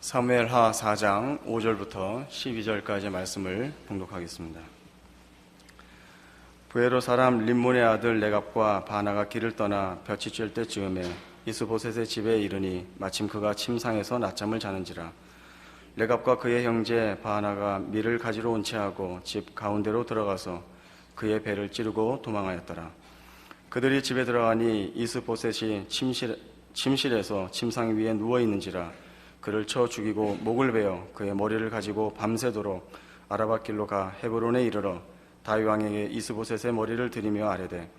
사무엘하 4장 5절부터 12절까지의 말씀을 봉독하겠습니다. 부에로 사람 림몬의 아들 레갑과 바나가 길을 떠나 볕이 쬐을 때쯤에 이스보셋의 집에 이르니 마침 그가 침상에서 낮잠을 자는지라. 레갑과 그의 형제 바나가 밀을 가지러 온 채하고 집 가운데로 들어가서 그의 배를 찌르고 도망하였더라. 그들이 집에 들어가니 이스보셋이 침실에서 침상 위에 누워 있는지라. 그를 쳐 죽이고 목을 베어 그의 머리를 가지고 밤새도록 아라밧길로 가 헤브론에 이르러 다윗 왕에게 이스보셋의 머리를 들이며 아뢰되,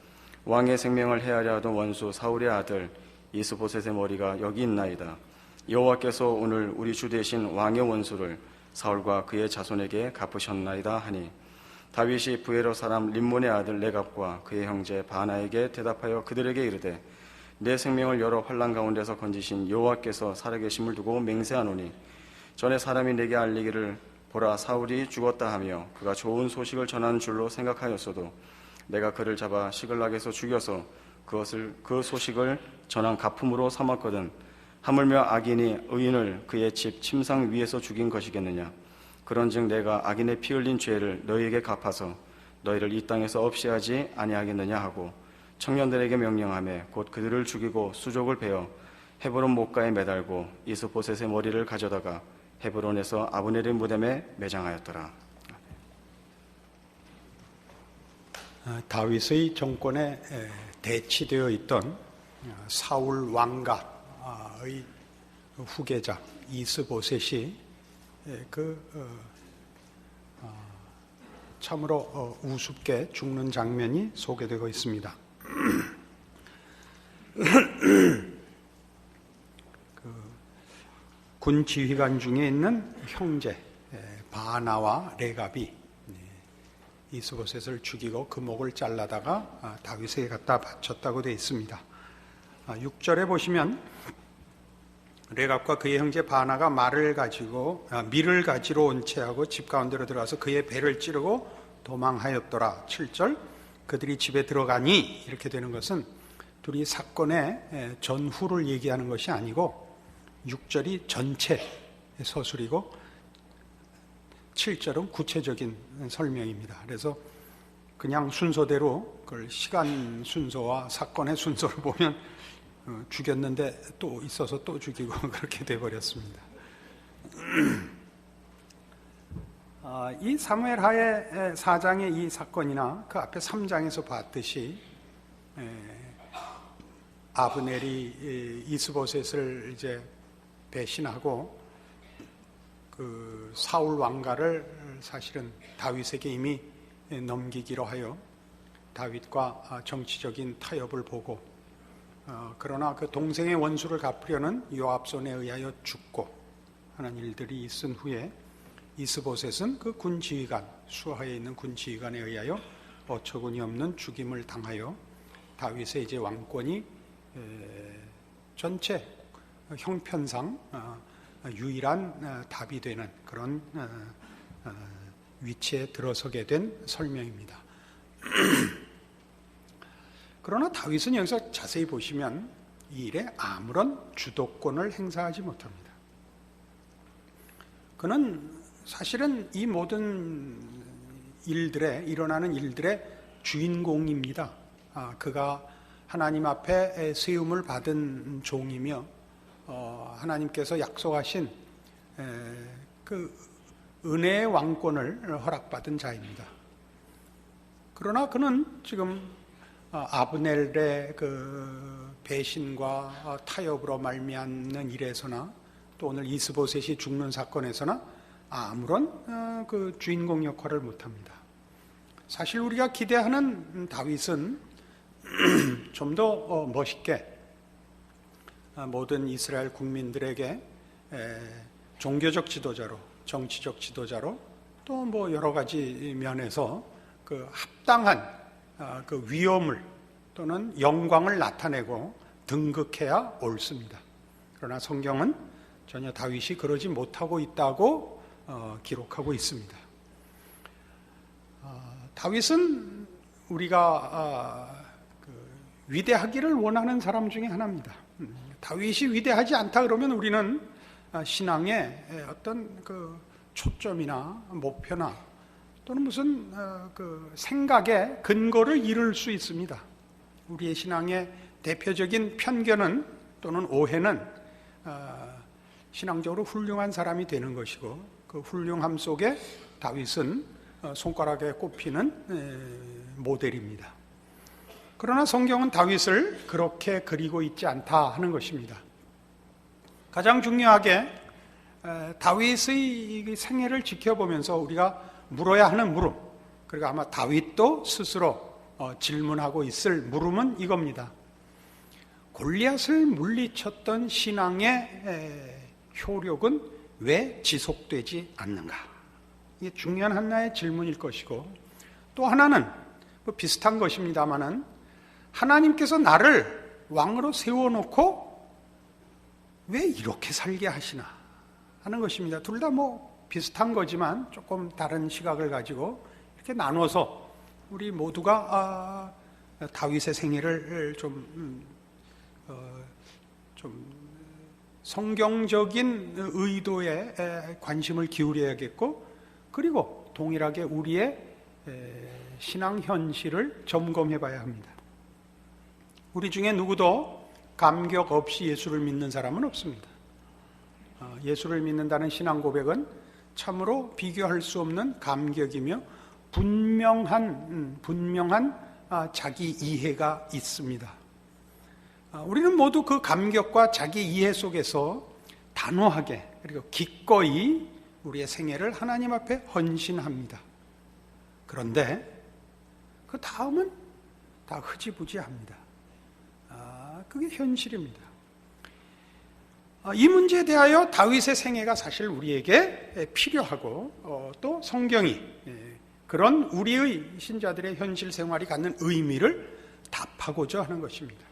왕의 생명을 해하려 하던 원수 사울의 아들 이스보셋의 머리가 여기 있나이다. 여호와께서 오늘 우리 주 대신 왕의 원수를 사울과 그의 자손에게 갚으셨나이다 하니, 다윗이 부에로 사람 림몬의 아들 레갑과 그의 형제 바나에게 대답하여 그들에게 이르되, 내 생명을 여러 환난 가운데서 건지신 여호와께서 살아계심을 두고 맹세하노니, 전에 사람이 내게 알리기를 보라 사울이 죽었다 하며 그가 좋은 소식을 전하는 줄로 생각하였어도 내가 그를 잡아 시글락에서 죽여서 그 소식을 전한 가품으로 삼았거든. 하물며 악인이 의인을 그의 집 침상 위에서 죽인 것이겠느냐. 그런즉 내가 악인의 피 흘린 죄를 너희에게 갚아서 너희를 이 땅에서 없이 하지 아니하겠느냐 하고 청년들에게 명령하며 곧 그들을 죽이고 수족을 베어 헤브론 목가에 매달고 이스보셋의 머리를 가져다가 헤브론에서 아브넬의 무덤에 매장하였더라. 다윗의 정권에 대치되어 있던 사울 왕가의 후계자 이스보셋이 참으로 우습게 죽는 장면이 소개되고 있습니다. 군 지휘관 중에 있는 형제 바나와 레갑이 이스보셋을 죽이고 그 목을 잘라다가 다윗에게 갖다 바쳤다고 되어 있습니다. 6절에 보시면 레갑과 그의 형제 바나가 밀을 가지러 온 채하고 집 가운데로 들어가서 그의 배를 찌르고 도망하였더라. 7절 그들이 집에 들어가니 이렇게 되는 것은 둘이 사건의 전후를 얘기하는 것이 아니고 6절이 전체 서술이고 7절은 구체적인 설명입니다. 그래서 그냥 순서대로 그걸 시간 순서와 사건의 순서를 보면 죽였는데 또 있어서 또 죽이고 그렇게 돼버렸습니다. 이 사무엘하의 4장의 이 사건이나 그 앞에 3장에서 봤듯이 아브넬이 이스보셋을 이제 배신하고 그 사울 왕가를 사실은 다윗에게 이미 넘기기로 하여 다윗과 정치적인 타협을 보고 그러나 그 동생의 원수를 갚으려는 요압 손에 의하여 죽고 하는 일들이 있은 후에 이스보셋은 그 군지휘관, 수하에 있는 군지휘관에 의하여 어처구니 없는 죽임을 당하여 다윗의 이제 왕권이 전체 형편상 유일한 답이 되는 그런 위치에 들어서게 된 설명입니다. 그러나 다윗은 여기서 자세히 보시면 이 일에 아무런 주도권을 행사하지 못합니다. 그는 사실은 이 모든 일어나는 일들의 주인공입니다. 그가 하나님 앞에 세움을 받은 종이며 하나님께서 약속하신 그 은혜의 왕권을 허락받은 자입니다. 그러나 그는 지금 아브넬의 그 배신과 타협으로 말미암는 일에서나 또 오늘 이스보셋이 죽는 사건에서나 아무런 그 주인공 역할을 못합니다. 사실 우리가 기대하는 다윗은 좀 더 멋있게 모든 이스라엘 국민들에게 종교적 지도자로, 정치적 지도자로 또 뭐 여러 가지 면에서 그 합당한 그 위엄을 또는 영광을 나타내고 등극해야 옳습니다. 그러나 성경은 전혀 다윗이 그러지 못하고 있다고 기록하고 있습니다. 다윗은 우리가 위대하기를 원하는 사람 중에 하나입니다. 다윗이 위대하지 않다 그러면 우리는 신앙의 어떤 그 초점이나 목표나 또는 무슨 그 생각의 근거를 잃을 수 있습니다. 우리의 신앙의 대표적인 편견은 또는 오해는 신앙적으로 훌륭한 사람이 되는 것이고, 그 훌륭함 속에 다윗은 손가락에 꼽히는 모델입니다. 그러나 성경은 다윗을 그렇게 그리고 있지 않다 하는 것입니다. 가장 중요하게 다윗의 생애를 지켜보면서 우리가 물어야 하는 물음, 그리고 아마 다윗도 스스로 질문하고 있을 물음은 이겁니다. 골리앗을 물리쳤던 신앙의 효력은 왜 지속되지 않는가? 이게 중요한 하나의 질문일 것이고, 또 하나는 뭐 비슷한 것입니다마는 하나님께서 나를 왕으로 세워놓고 왜 이렇게 살게 하시나 하는 것입니다. 둘 다 뭐 비슷한 거지만 조금 다른 시각을 가지고 이렇게 나눠서 우리 모두가 다윗의 생애를 좀 성경적인 의도에 관심을 기울여야겠고, 그리고 동일하게 우리의 신앙 현실을 점검해 봐야 합니다. 우리 중에 누구도 감격 없이 예수를 믿는 사람은 없습니다. 예수를 믿는다는 신앙 고백은 참으로 비교할 수 없는 감격이며 분명한 자기 이해가 있습니다. 우리는 모두 그 감격과 자기 이해 속에서 단호하게 그리고 기꺼이 우리의 생애를 하나님 앞에 헌신합니다. 그런데 그 다음은 다 흐지부지합니다. 그게 현실입니다. 이 문제에 대하여 다윗의 생애가 사실 우리에게 필요하고 또 성경이 그런 우리의 신자들의 현실 생활이 갖는 의미를 답하고자 하는 것입니다.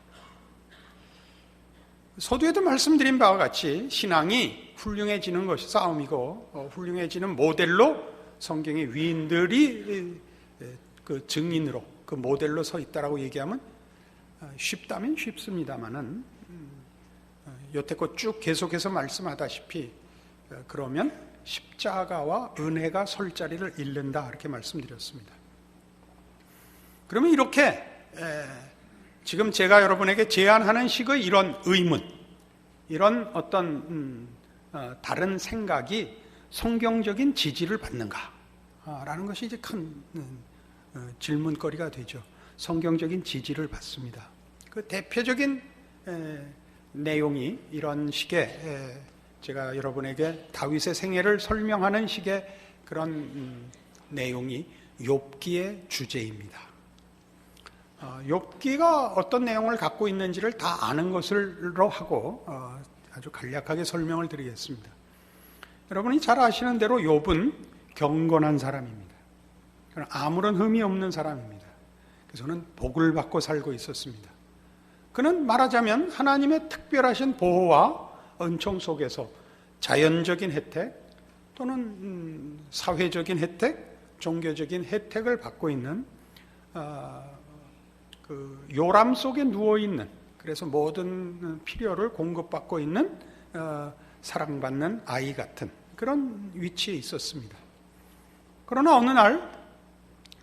서두에도 말씀드린 바와 같이 신앙이 훌륭해지는 것이 싸움이고, 훌륭해지는 모델로 성경의 위인들이 그 증인으로, 그 모델로 서 있다라고 얘기하면 쉽다면 쉽습니다만은 여태껏 쭉 계속해서 말씀하다시피 그러면 십자가와 은혜가 설 자리를 잃는다 이렇게 말씀드렸습니다. 그러면 이렇게 지금 제가 여러분에게 제안하는 식의 이런 의문, 이런 어떤 다른 생각이 성경적인 지지를 받는가? 라는 것이 이제 큰 질문거리가 되죠. 성경적인 지지를 받습니다. 그 대표적인 내용이 이런 식의 제가 여러분에게 다윗의 생애를 설명하는 식의 그런 내용이 욥기의 주제입니다. 욥기가 어떤 내용을 갖고 있는지를 다 아는 것으로 하고 아주 간략하게 설명을 드리겠습니다. 여러분이 잘 아시는 대로 욥은 경건한 사람입니다. 아무런 흠이 없는 사람입니다. 그래서는 복을 받고 살고 있었습니다. 그는 말하자면 하나님의 특별하신 보호와 은총 속에서 자연적인 혜택 또는 사회적인 혜택, 종교적인 혜택을 받고 있는 그 요람 속에 누워있는, 그래서 모든 필요를 공급받고 있는 사랑받는 아이 같은 그런 위치에 있었습니다. 그러나 어느 날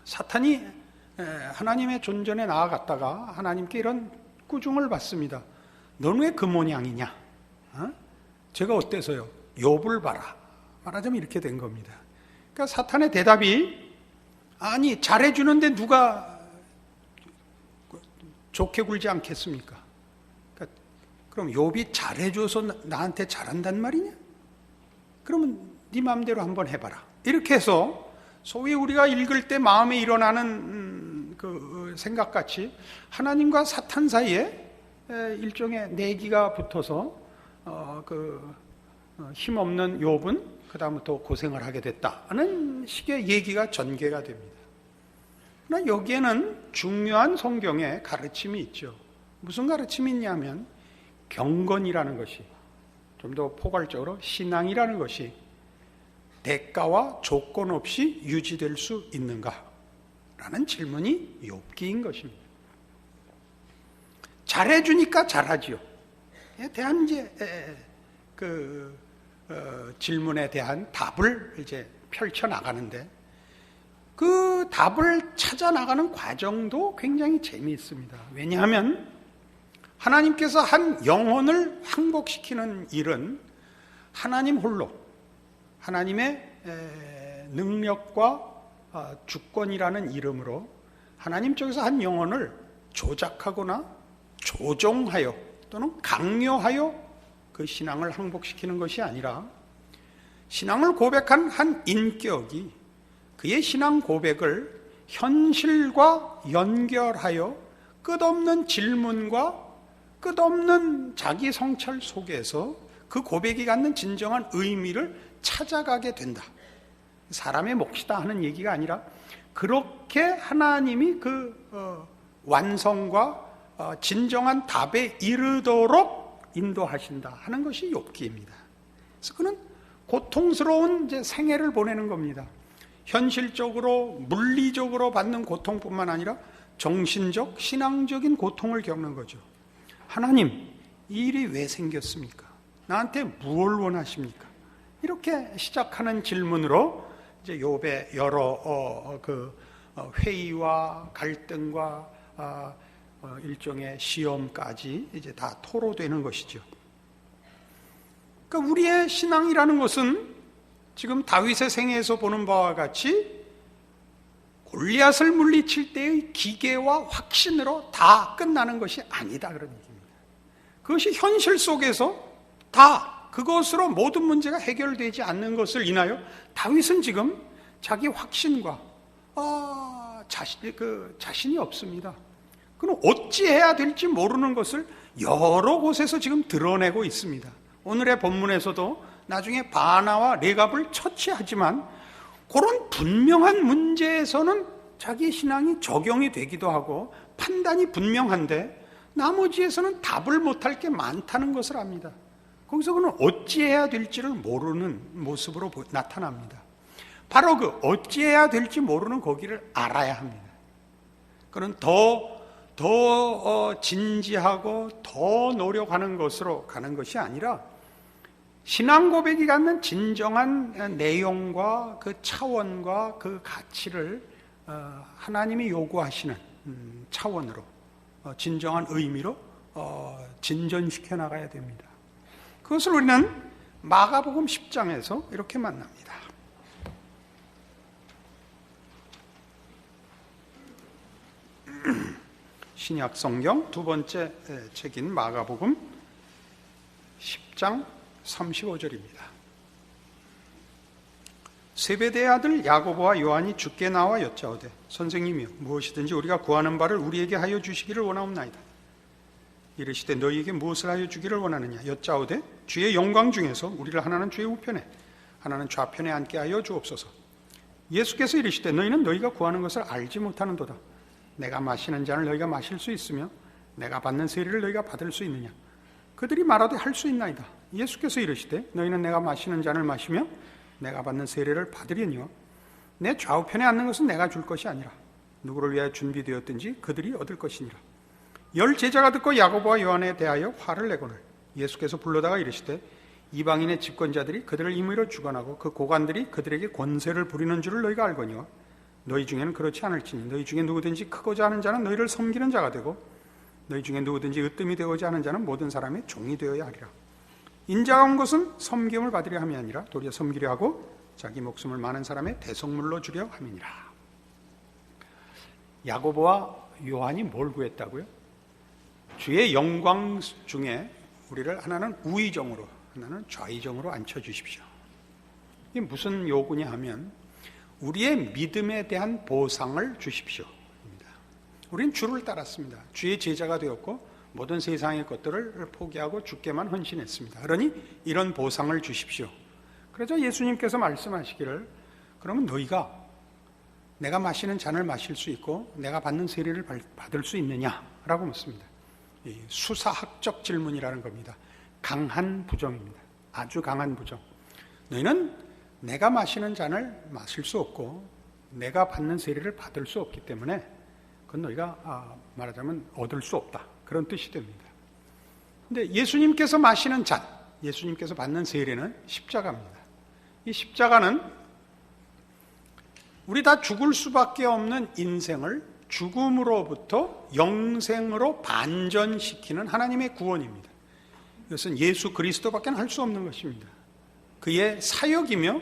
사탄이 하나님의 존전에 나아갔다가 하나님께 이런 꾸중을 받습니다. 너는 왜 그 모양이냐? 제가 어때서요? 욥을 봐라. 말하자면 이렇게 된 겁니다. 그러니까 사탄의 대답이, 아니 잘해주는데 누가 좋게 굴지 않겠습니까? 그러니까 그럼 욥이 잘해줘서 나한테 잘한단 말이냐? 그러면 네 마음대로 한번 해봐라. 이렇게 해서 소위 우리가 읽을 때 마음에 일어나는 그 생각같이 하나님과 사탄 사이에 일종의 내기가 붙어서 힘없는 욥은 그 다음부터 고생을 하게 됐다는 식의 얘기가 전개가 됩니다. 그러나 여기에는 중요한 성경의 가르침이 있죠. 무슨 가르침이 있냐면 경건이라는 것이, 좀 더 포괄적으로 신앙이라는 것이 대가와 조건 없이 유지될 수 있는가? 라는 질문이 욥기인 것입니다. 잘해주니까 잘하지요. 대한 이제 질문에 대한 답을 이제 펼쳐 나가는데 그 답을 찾아 나가는 과정도 굉장히 재미있습니다. 왜냐하면 하나님께서 한 영혼을 항복시키는 일은 하나님 홀로, 하나님의 능력과 주권이라는 이름으로 하나님 쪽에서 한 영혼을 조작하거나 조종하여 또는 강요하여 그 신앙을 항복시키는 것이 아니라 신앙을 고백한 한 인격이 그의 신앙 고백을 현실과 연결하여 끝없는 질문과 끝없는 자기 성찰 속에서 그 고백이 갖는 진정한 의미를 찾아가게 된다. 사람의 몫이다 하는 얘기가 아니라 그렇게 하나님이 그 완성과 진정한 답에 이르도록 인도하신다 하는 것이 욥기입니다. 그래서 그는 고통스러운 이제 생애를 보내는 겁니다. 현실적으로 물리적으로 받는 고통뿐만 아니라 정신적, 신앙적인 고통을 겪는 거죠. 하나님, 이 일이 왜 생겼습니까? 나한테 무엇을 원하십니까? 이렇게 시작하는 질문으로 이제 욥의 여러 회의와 갈등과 일종의 시험까지 이제 다 토로되는 것이죠. 그러니까 우리의 신앙이라는 것은 지금 다윗의 생애에서 보는 바와 같이 골리앗을 물리칠 때의 기계와 확신으로 다 끝나는 것이 아니다 그런 얘기입니다. 그것이 현실 속에서 다 그것으로 모든 문제가 해결되지 않는 것을 인하여 다윗은 지금 자기 확신과 자신이 없습니다. 그럼 어찌해야 될지 모르는 것을 여러 곳에서 지금 드러내고 있습니다. 오늘의 본문에서도 나중에 바나와 레갑을 처치하지만 그런 분명한 문제에서는 자기 신앙이 적용이 되기도 하고 판단이 분명한데 나머지에서는 답을 못할 게 많다는 것을 압니다. 거기서 그는 어찌해야 될지를 모르는 모습으로 나타납니다. 바로 그 어찌해야 될지 모르는 거기를 알아야 합니다. 그는 더 진지하고 더 노력하는 것으로 가는 것이 아니라 신앙 고백이 갖는 진정한 내용과 그 차원과 그 가치를 하나님이 요구하시는 차원으로 진정한 의미로 진전시켜 나가야 됩니다. 그것을 우리는 마가복음 10장에서 이렇게 만납니다. 신약 성경 두 번째 책인 마가복음 10장 35절입니다. 세베대의 아들 야고보와 요한이 주께 나와 여짜오되 선생님이여 무엇이든지 우리가 구하는 바를 우리에게 하여 주시기를 원하옵나이다. 이르시되 너희에게 무엇을 하여 주기를 원하느냐 여짜오되 주의 영광 중에서 우리를 하나는 주의 우편에 하나는 좌편에 앉게 하여 주옵소서. 예수께서 이르시되 너희는 너희가 구하는 것을 알지 못하는도다. 내가 마시는 잔을 너희가 마실 수 있으며 내가 받는 세례를 너희가 받을 수 있느냐. 그들이 말하되 할 수 있나이다. 예수께서 이르시되 너희는 내가 마시는 잔을 마시며 내가 받는 세례를 받으려니와 내 좌우편에 앉는 것은 내가 줄 것이 아니라 누구를 위하여 준비되었든지 그들이 얻을 것이니라. 열 제자가 듣고 야고보와 요한에 대하여 화를 내거늘 예수께서 불러다가 이르시되 이방인의 집권자들이 그들을 임의로 주관하고 그 고관들이 그들에게 권세를 부리는 줄을 너희가 알거니와 너희 중에는 그렇지 않을지니 너희 중에 누구든지 크고자 하는 자는 너희를 섬기는 자가 되고 너희 중에 누구든지 으뜸이 되고자 하는 자는 모든 사람의 종이 되어야 하리라. 인자가 온 것은 섬김을 받으려 함이 아니라 도리어 섬기려 하고 자기 목숨을 많은 사람의 대속물로 주려 함이니라. 야고보와 요한이 뭘 구했다고요? 주의 영광 중에 우리를 하나는 우의정으로 하나는 좌의정으로 앉혀주십시오. 이게 무슨 요구냐 하면 우리의 믿음에 대한 보상을 주십시오. 우리는 주를 따랐습니다. 주의 제자가 되었고 모든 세상의 것들을 포기하고 주께만 헌신했습니다. 그러니 이런 보상을 주십시오. 그래서 예수님께서 말씀하시기를 그러면 너희가 내가 마시는 잔을 마실 수 있고 내가 받는 세례를 받을 수 있느냐라고 묻습니다. 이 수사학적 질문이라는 겁니다. 강한 부정입니다. 아주 강한 부정. 너희는 내가 마시는 잔을 마실 수 없고 내가 받는 세례를 받을 수 없기 때문에 그건 너희가 말하자면 얻을 수 없다. 그런 뜻이 됩니다. 근데 예수님께서 마시는 잔, 예수님께서 받는 세례는 십자가입니다. 이 십자가는 우리 다 죽을 수밖에 없는 인생을 죽음으로부터 영생으로 반전시키는 하나님의 구원입니다. 이것은 예수 그리스도밖에 할 수 없는 것입니다. 그의 사역이며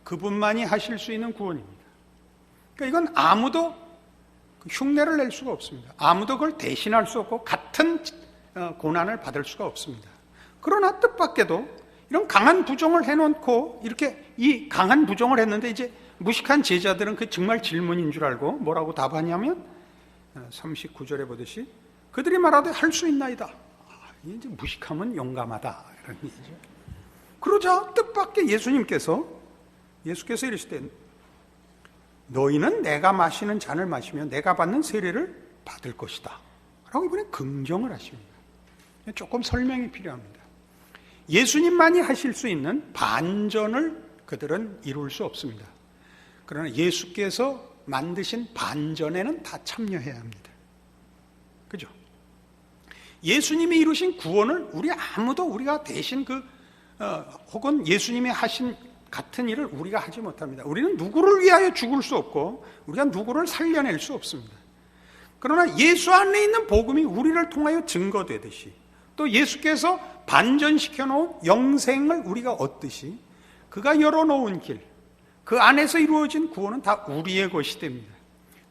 그분만이 하실 수 있는 구원입니다. 그러니까 이건 아무도 흉내를 낼 수가 없습니다. 아무도 그걸 대신할 수 없고 같은 고난을 받을 수가 없습니다. 그러나 뜻밖에도 이런 강한 부정을 해놓고 이렇게 이 강한 부정을 했는데 이제 무식한 제자들은 그 정말 질문인 줄 알고 뭐라고 답하냐면 39절에 보듯이 그들이 말하되 할 수 있나이다. 이제 무식하면 용감하다 이런 얘기죠. 그러자 뜻밖의 예수께서 이르시되 너희는 내가 마시는 잔을 마시며 내가 받는 세례를 받을 것이다 라고 이번에 긍정을 하십니다. 조금 설명이 필요합니다. 예수님만이 하실 수 있는 반전을 그들은 이룰 수 없습니다. 그러나 예수께서 만드신 반전에는 다 참여해야 합니다. 그죠? 예수님이 이루신 구원을 우리가 대신 혹은 예수님이 하신 같은 일을 우리가 하지 못합니다. 우리는 누구를 위하여 죽을 수 없고 우리가 누구를 살려낼 수 없습니다. 그러나 예수 안에 있는 복음이 우리를 통하여 증거되듯이 또 예수께서 반전시켜 놓은 영생을 우리가 얻듯이 그가 열어놓은 길, 그 안에서 이루어진 구원은 다 우리의 것이 됩니다.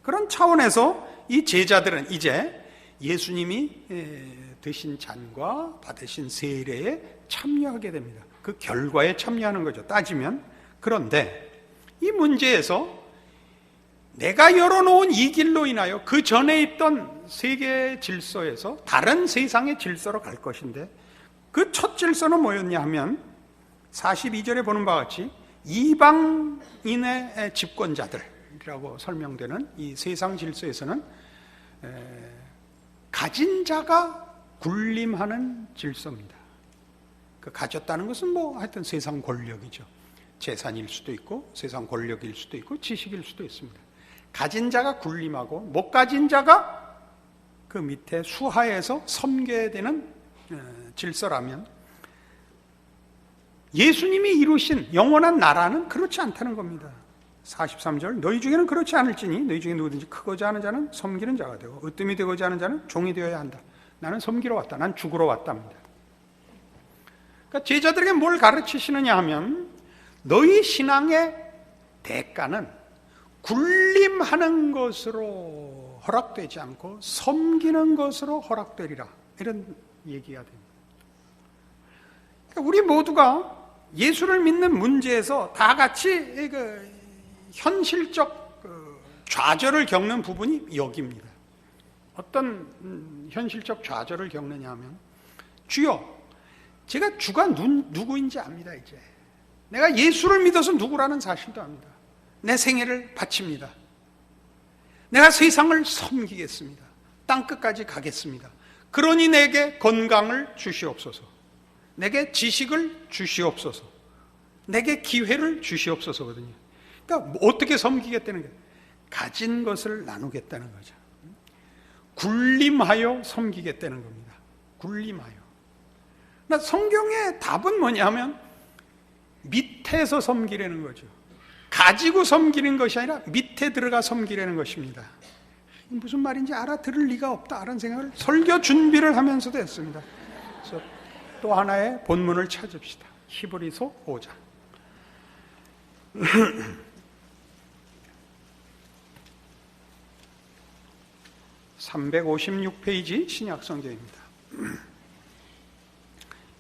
그런 차원에서 이 제자들은 이제 예수님이 드신 잔과 받으신 세례에 참여하게 됩니다. 그 결과에 참여하는 거죠. 따지면. 그런데 이 문제에서 내가 열어놓은 이 길로 인하여 그 전에 있던 세계 질서에서 다른 세상의 질서로 갈 것인데 그 첫 질서는 뭐였냐 하면 42절에 보는 바와 같이 이방인의 집권자들이라고 설명되는 이 세상 질서에서는 가진 자가 군림하는 질서입니다. 그 가졌다는 것은 하여튼 세상 권력이죠. 재산일 수도 있고 세상 권력일 수도 있고 지식일 수도 있습니다. 가진 자가 군림하고 못 가진 자가 그 밑에 수하에서 섬겨야 되는 질서라면 예수님이 이루신 영원한 나라는 그렇지 않다는 겁니다. 43절 너희 중에는 그렇지 않을지니 너희 중에 누구든지 크고자 하는 자는 섬기는 자가 되고 으뜸이 되고자 하는 자는 종이 되어야 한다. 나는 섬기러 왔다. 난 죽으러 왔답니다. 그러니까 제자들에게 뭘 가르치시느냐 하면 너희 신앙의 대가는 군림하는 것으로 허락되지 않고 섬기는 것으로 허락되리라. 이런 얘기가 됩니다. 그러니까 우리 모두가 예수를 믿는 문제에서 다 같이 현실적 좌절을 겪는 부분이 여기입니다. 어떤 현실적 좌절을 겪느냐 하면 주여 제가 주가 누구인지 압니다. 이제 내가 예수를 믿어서 누구라는 사실도 압니다. 내 생애를 바칩니다. 내가 세상을 섬기겠습니다. 땅끝까지 가겠습니다. 그러니 내게 건강을 주시옵소서. 내게 지식을 주시옵소서. 내게 기회를 주시옵소서거든요. 그러니까 어떻게 섬기겠다는 거예요? 가진 것을 나누겠다는 거죠. 군림하여 섬기겠다는 겁니다. 군림하여. 그러니까 성경의 답은 뭐냐면 밑에서 섬기려는 거죠. 가지고 섬기는 것이 아니라 밑에 들어가 섬기려는 것입니다. 무슨 말인지 알아들을 리가 없다 라는 생각을 설교 준비를 하면서도 했습니다. 그래서 또 하나의 본문을 찾읍시다. 히브리서 5장 356페이지 신약성경입니다.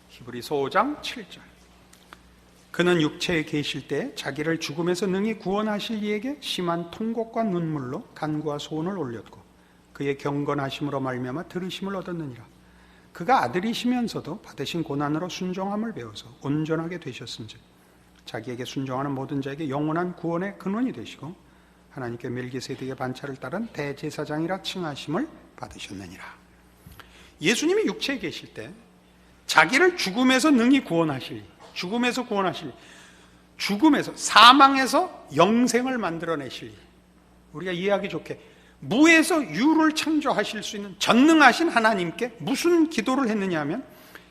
히브리서 5장 7절 그는 육체에 계실 때 자기를 죽음에서 능히 구원하실 이에게 심한 통곡과 눈물로 간구와 소원을 올렸고 그의 경건하심으로 말미암아 들으심을 얻었느니라. 그가 아들이시면서도 받으신 고난으로 순종함을 배워서 온전하게 되셨은즉 자기에게 순종하는 모든 자에게 영원한 구원의 근원이 되시고 하나님께 멜기세덱의 반차를 따른 대제사장이라 칭하심을 받으셨느니라. 예수님이 육체에 계실 때 자기를 죽음에서 능히 구원하실, 죽음에서 사망에서 영생을 만들어내실, 우리가 이해하기 좋게 무에서 유를 창조하실 수 있는 전능하신 하나님께 무슨 기도를 했느냐 하면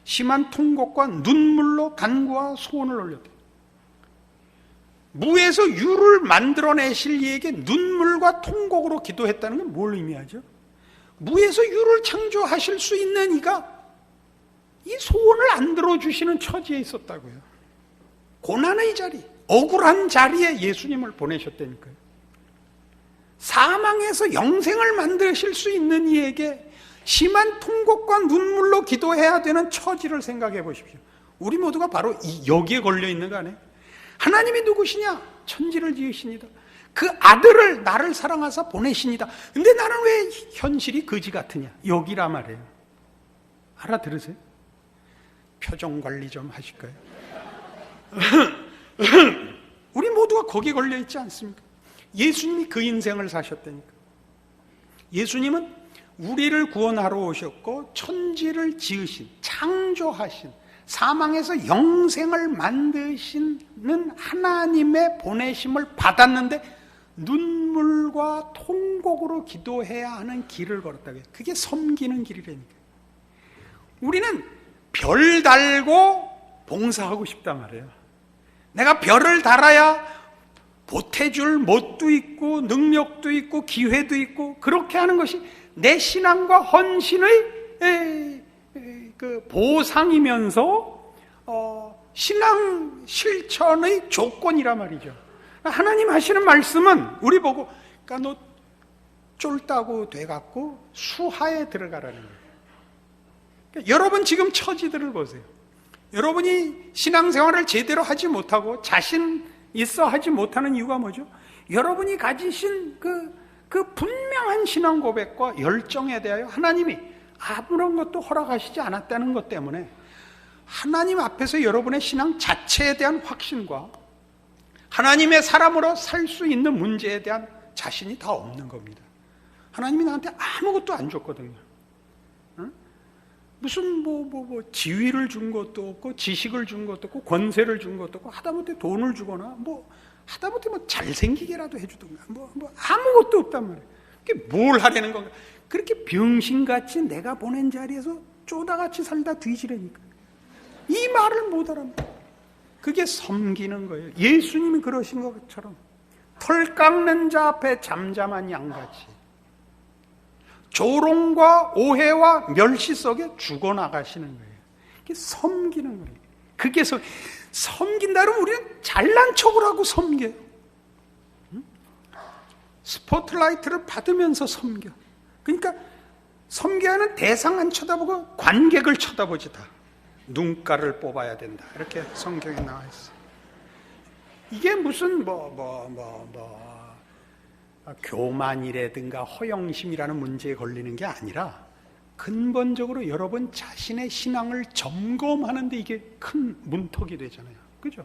심한 통곡과 눈물로 간구와 소원을 올렸다. 무에서 유를 만들어내실 이에게 눈물과 통곡으로 기도했다는 건 뭘 의미하죠? 무에서 유를 창조하실 수 있는 이가 이 소원을 안 들어주시는 처지에 있었다고요. 고난의 자리, 억울한 자리에 예수님을 보내셨다니까요. 사망에서 영생을 만드실 수 있는 이에게 심한 통곡과 눈물로 기도해야 되는 처지를 생각해 보십시오. 우리 모두가 바로 여기에 걸려 있는 거 아니에요? 하나님이 누구시냐? 천지를 지으시니다. 그 아들을 나를 사랑하사 보내시니다. 근데 나는 왜 현실이 거지 같으냐? 여기라 말이에요. 알아들으세요? 표정 관리 좀 하실까요? 우리 모두가 거기에 걸려 있지 않습니까? 예수님이 그 인생을 사셨다니까. 예수님은 우리를 구원하러 오셨고 천지를 지으신, 창조하신, 사망에서 영생을 만드시는 하나님의 보내심을 받았는데 눈물과 통곡으로 기도해야 하는 길을 걸었다고요. 그게 섬기는 길이라니까. 우리는 별 달고 봉사하고 싶단 말이에요. 내가 별을 달아야 보태줄 못도 있고 능력도 있고 기회도 있고 그렇게 하는 것이 내 신앙과 헌신의 그 보상이면서 신앙 실천의 조건이라 말이죠. 하나님 하시는 말씀은 우리 보고 그러니까 너 쫄다고 돼갖고 수하에 들어가라는 거예요. 그러니까 여러분 지금 처지들을 보세요. 여러분이 신앙생활을 제대로 하지 못하고 자신 있어 하지 못하는 이유가 뭐죠? 여러분이 가지신 그 분명한 신앙 고백과 열정에 대하여 하나님이 아무런 것도 허락하시지 않았다는 것 때문에 하나님 앞에서 여러분의 신앙 자체에 대한 확신과 하나님의 사람으로 살 수 있는 문제에 대한 자신이 다 없는 겁니다. 하나님이 나한테 아무것도 안 줬거든요. 응? 무슨 지위를 준 것도 없고 지식을 준 것도 없고 권세를 준 것도 없고 하다못해 돈을 주거나 하다못해 잘생기게라도 해주든가 아무것도 없단 말이에요. 그게 뭘 하려는 건가? 그렇게 병신같이 내가 보낸 자리에서 쪼다같이 살다 뒤지라니까. 이 말을 못 알아듣는. 그게 섬기는 거예요. 예수님이 그러신 것처럼 털 깎는 자 앞에 잠잠한 양같이 조롱과 오해와 멸시 속에 죽어나가시는 거예요. 그게 섬기는 거예요. 그게 섬긴다 그러면 우리는 잘난 척을 하고 섬겨요. 스포트라이트를 받으면서 섬겨. 그러니까 섬겨야 하는 대상 안 쳐다보고 관객을 쳐다보지 다. 눈가를 뽑아야 된다. 이렇게 성경에 나와 있어요. 이게 무슨 교만이라든가 허영심이라는 문제에 걸리는 게 아니라 근본적으로 여러분 자신의 신앙을 점검하는데 이게 큰 문턱이 되잖아요. 그죠?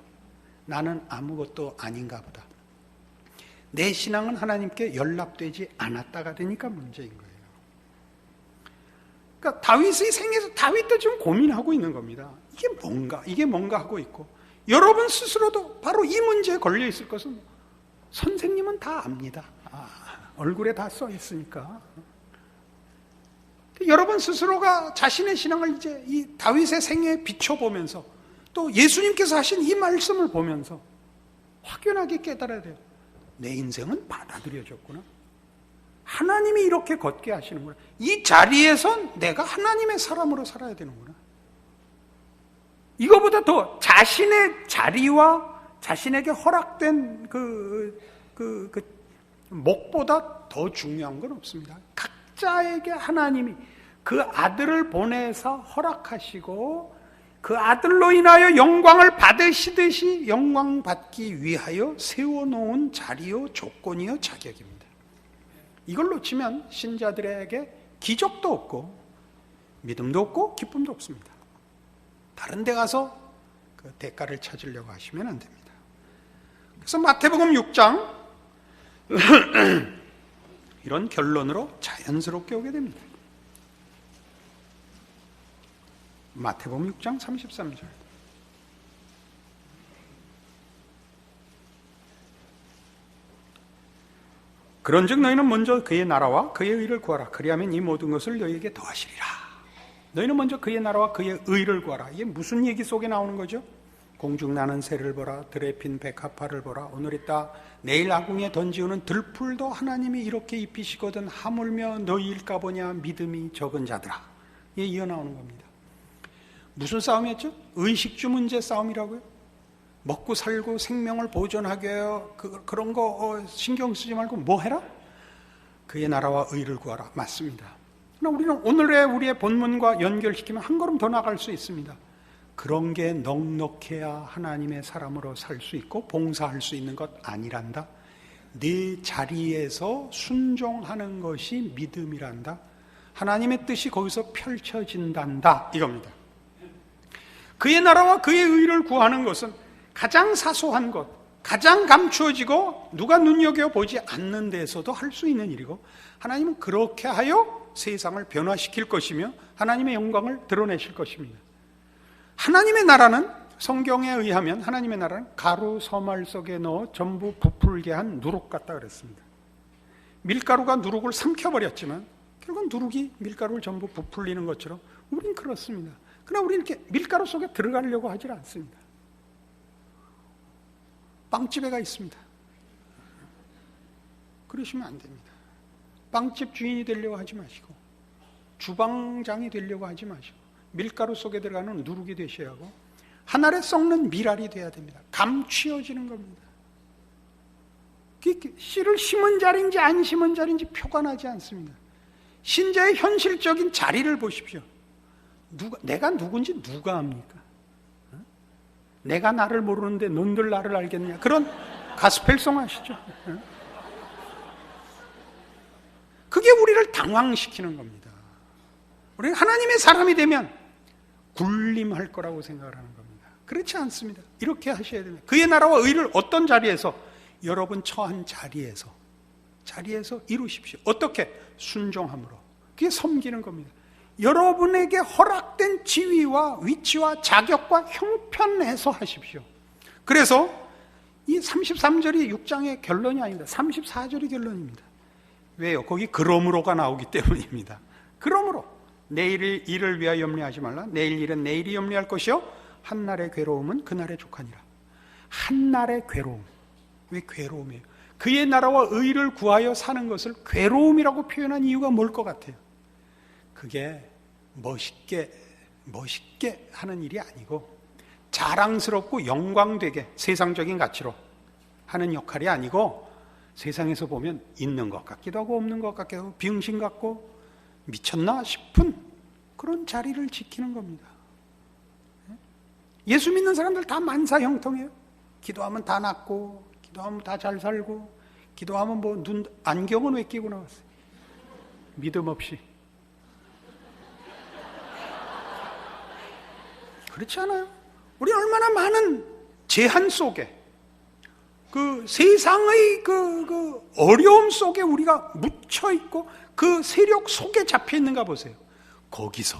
나는 아무것도 아닌가 보다. 내 신앙은 하나님께 연락되지 않았다가 되니까 문제인 거예요. 그러니까 다윗의 생애에서 다윗도 지금 고민하고 있는 겁니다. 이게 뭔가 하고 있고 여러분 스스로도 바로 이 문제에 걸려 있을 것은 선생님은 다 압니다. 얼굴에 다 써 있으니까. 여러분 스스로가 자신의 신앙을 이제 이 다윗의 생애에 비춰보면서 또 예수님께서 하신 이 말씀을 보면서 확연하게 깨달아야 돼요. 내 인생은 받아들여졌구나. 하나님이 이렇게 걷게 하시는구나. 이 자리에선 내가 하나님의 사람으로 살아야 되는구나. 이거보다 더 자신의 자리와 자신에게 허락된 그 목보다 더 중요한 건 없습니다. 각자에게 하나님이 그 아들을 보내서 허락하시고 그 아들로 인하여 영광을 받으시듯이 영광 받기 위하여 세워놓은 자리요, 조건이요, 자격입니다. 이걸 놓치면 신자들에게 기적도 없고 믿음도 없고 기쁨도 없습니다. 다른 데 가서 그 대가를 찾으려고 하시면 안 됩니다. 그래서 마태복음 6장 이런 결론으로 자연스럽게 오게 됩니다. 마태복음 6장 33절. 그런즉 너희는 먼저 그의 나라와 그의 의를 구하라. 그리하면 이 모든 것을 너희에게 더하시리라. 너희는 먼저 그의 나라와 그의 의를 구하라. 이게 무슨 얘기 속에 나오는 거죠? 공중 나는 새를 보라, 들에 핀 백합화를 보라. 오늘 있다 내일 아궁이에 던지우는 들풀도 하나님이 이렇게 입히시거든 하물며 너희일까 보냐 믿음이 적은 자들아. 이게 이어 나오는 겁니다. 무슨 싸움이었죠? 의식주 문제 싸움이라고요? 먹고 살고 생명을 보존하게 해요. 그런 거 신경 쓰지 말고 뭐 해라? 그의 나라와 의를 구하라. 맞습니다. 그러나 우리는 오늘의 우리의 본문과 연결시키면 한 걸음 더 나갈 수 있습니다. 그런 게 넉넉해야 하나님의 사람으로 살 수 있고 봉사할 수 있는 것 아니란다. 네 자리에서 순종하는 것이 믿음이란다. 하나님의 뜻이 거기서 펼쳐진단다 이겁니다. 그의 나라와 그의 의를 구하는 것은 가장 사소한 것, 가장 감추어지고 누가 눈여겨보지 않는 데서도 할 수 있는 일이고, 하나님은 그렇게 하여 세상을 변화시킬 것이며 하나님의 영광을 드러내실 것입니다. 하나님의 나라는, 성경에 의하면 하나님의 나라는 가루 서말 속에 넣어 전부 부풀게 한 누룩 같다 그랬습니다. 밀가루가 누룩을 삼켜버렸지만 결국은 누룩이 밀가루를 전부 부풀리는 것처럼 우린 그렇습니다. 그러나 우리는 이렇게 밀가루 속에 들어가려고 하지 않습니다. 빵집에 가 있습니다. 그러시면 안 됩니다. 빵집 주인이 되려고 하지 마시고 주방장이 되려고 하지 마시고 밀가루 속에 들어가는 누룩이 되셔야 하고 하늘에 썩는 밀알이 돼야 됩니다. 감추어지는 겁니다. 씨를 심은 자리인지 안 심은 자리인지 표가 나지 않습니다. 신자의 현실적인 자리를 보십시오. 내가 누군지 누가 압니까? 내가 나를 모르는데 넌들 나를 알겠냐? 그런 가스펠송 아시죠? 그게 우리를 당황시키는 겁니다. 우리는 하나님의 사람이 되면 군림할 거라고 생각을 하는 겁니다. 그렇지 않습니다. 이렇게 하셔야 됩니다. 그의 나라와 의를 어떤 자리에서? 여러분 처한 자리에서 이루십시오. 어떻게? 순종함으로. 그게 섬기는 겁니다. 여러분에게 허락된 지위와 위치와 자격과 형편에서 하십시오. 그래서 이 33절이 6장의 결론이 아닙니다. 34절이 결론입니다. 왜요? 거기 그러므로가 나오기 때문입니다. 그러므로 내일 일을 위하여 염려하지 말라. 내일 일은 내일이 염려할 것이요 한날의 괴로움은 그날의 족하니라. 한날의 괴로움. 왜 괴로움이에요? 그의 나라와 의를 구하여 사는 것을 괴로움이라고 표현한 이유가 뭘 것 같아요? 그게 멋있게 하는 일이 아니고 자랑스럽고 영광되게 세상적인 가치로 하는 역할이 아니고 세상에서 보면 있는 것 같기도 하고 없는 것 같기도 하고 병신 같고 미쳤나 싶은 그런 자리를 지키는 겁니다. 예수 믿는 사람들 다 만사형통해요. 기도하면 다 낫고 기도하면 다 잘 살고 기도하면 안경은 왜 끼고 나왔어요? 믿음 없이. 그렇지 않아요? 우리 얼마나 많은 제한 속에 그 세상의 그 어려움 속에 우리가 묻혀 있고 그 세력 속에 잡혀 있는가 보세요. 거기서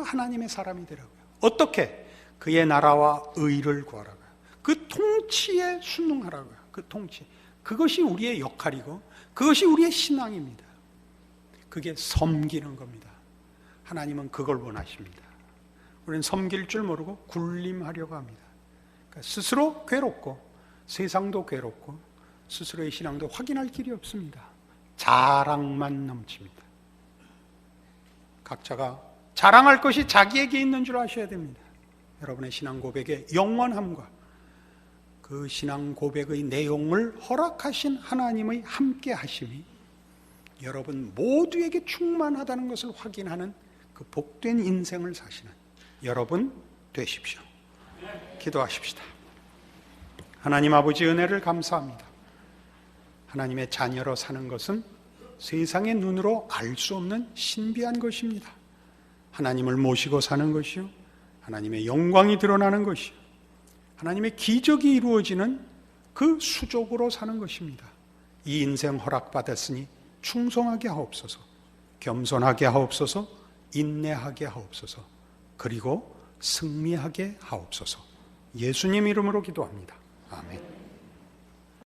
하나님의 사람이 되라고요. 어떻게? 그의 나라와 의를 구하라고요. 그 통치에 순응하라고요. 그 통치. 그것이 우리의 역할이고 그것이 우리의 신앙입니다. 그게 섬기는 겁니다. 하나님은 그걸 원하십니다. 우리는 섬길 줄 모르고 군림하려고 합니다. 그러니까 스스로 괴롭고 세상도 괴롭고 스스로의 신앙도 확인할 길이 없습니다. 자랑만 넘칩니다. 각자가 자랑할 것이 자기에게 있는 줄 아셔야 됩니다. 여러분의 신앙 고백의 영원함과 그 신앙 고백의 내용을 허락하신 하나님의 함께 하심이 여러분 모두에게 충만하다는 것을 확인하는 그 복된 인생을 사시는 여러분 되십시오. 기도하십시다. 하나님 아버지 은혜를 감사합니다. 하나님의 자녀로 사는 것은 세상의 눈으로 알 수 없는 신비한 것입니다. 하나님을 모시고 사는 것이요 하나님의 영광이 드러나는 것이요 하나님의 기적이 이루어지는 그 수족으로 사는 것입니다. 이 인생 허락받았으니 충성하게 하옵소서, 겸손하게 하옵소서, 인내하게 하옵소서, 그리고 승리하게 하옵소서. 예수님 이름으로 기도합니다. 아멘.